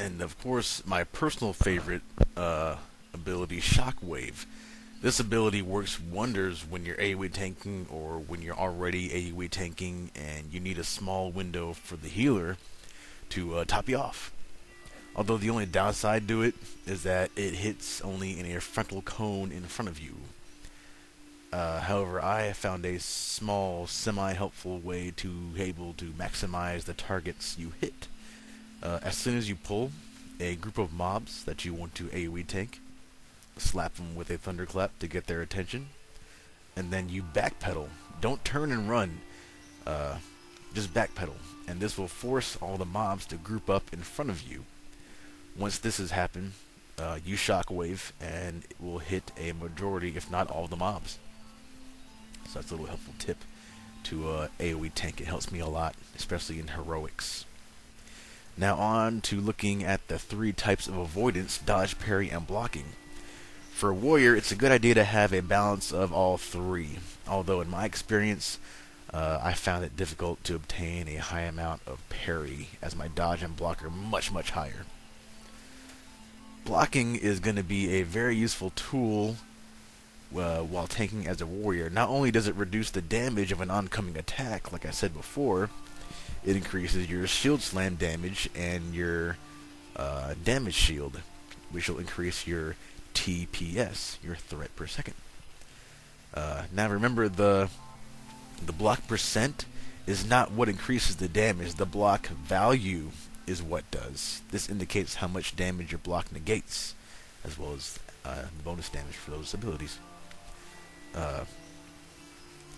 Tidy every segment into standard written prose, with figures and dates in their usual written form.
And of course, my personal favorite ability, Shockwave. This ability works wonders when you're AoE tanking or when you're already AoE tanking and you need a small window for the healer to top you off. Although the only downside to it is that it hits only in a frontal cone in front of you. However, I found a small, semi-helpful way to able to maximize the targets you hit. As soon as you pull a group of mobs that you want to AoE tank, slap them with a thunderclap to get their attention, and then you backpedal. Don't turn and run, just backpedal, and this will force all the mobs to group up in front of you. Once this has happened, you shockwave, and it will hit a majority, if not all, the mobs. So that's a little helpful tip to AoE tank. It helps me a lot, especially in heroics. Now on to looking at the three types of avoidance: dodge, parry, and blocking. For a warrior, it's a good idea to have a balance of all three, although in my experience, I found it difficult to obtain a high amount of parry, as my dodge and block are much higher. Blocking is going to be a very useful tool while tanking as a warrior. Not only does it reduce the damage of an oncoming attack, like I said before, it increases your shield slam damage and your damage shield, which will increase your TPS, your threat per second. Now remember, the block percent is not what increases the damage. The block value is what does. This indicates how much damage your block negates, as well as bonus damage for those abilities.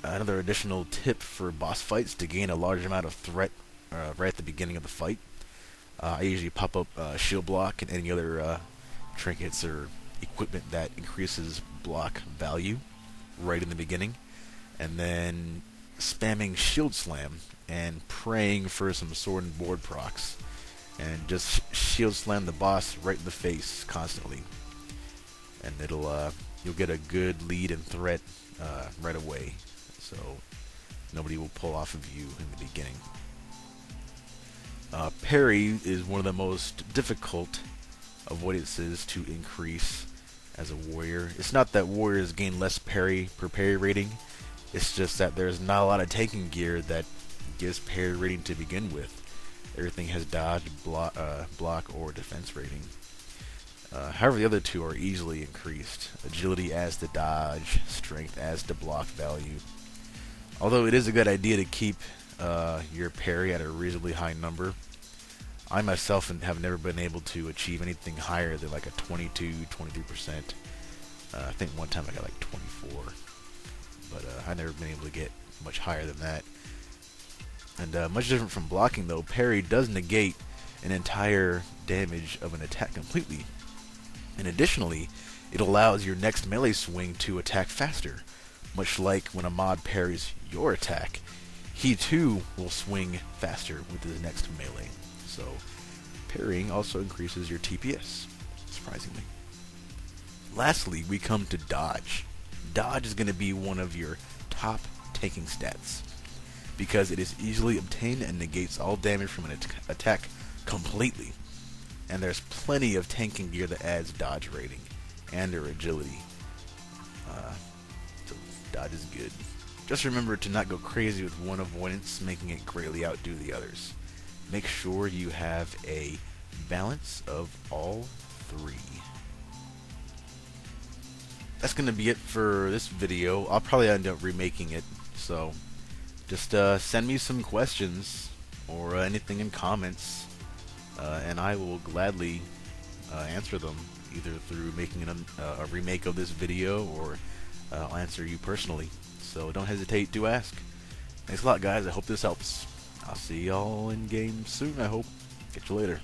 Another additional tip for boss fights: to gain a large amount of threat right at the beginning of the fight, I usually pop up shield block and any other trinkets or equipment that increases block value right in the beginning, and then spamming shield slam and praying for some sword and board procs, and just shield slam the boss right in the face constantly, and you'll get a good lead and threat right away, so nobody will pull off of you in the beginning. Parry is one of the most difficult avoidances to increase as a warrior. It's not that warriors gain less parry per parry rating, it's just that there's not a lot of tanking gear that gives parry rating to begin with. Everything has dodge, block, or defense rating. However, the other two are easily increased. Agility adds to dodge, strength adds to block value. Although it is a good idea to keep your parry at a reasonably high number, I myself have never been able to achieve anything higher than like a 22-23%. I think one time I got like 24, but I've never been able to get much higher than that. And much different from blocking, though, parry does negate an entire damage of an attack completely. And additionally, it allows your next melee swing to attack faster, much like when a mod parries your attack. He too will swing faster with his next melee. So parrying also increases your TPS, surprisingly. Lastly, we come to dodge. Dodge is going to be one of your top tanking stats, because it is easily obtained and negates all damage from an attack completely. And there's plenty of tanking gear that adds dodge rating and or agility. So dodge is good. Just remember to not go crazy with one avoidance, making it greatly outdo the others. Make sure you have a balance of all three. That's going to be it for this video. I'll probably end up remaking it, so just send me some questions or anything in comments, and I will gladly answer them, either through making a remake of this video, or I'll answer you personally. So don't hesitate to ask. Thanks a lot, guys. I hope this helps. I'll see y'all in game soon, I hope. Catch you later.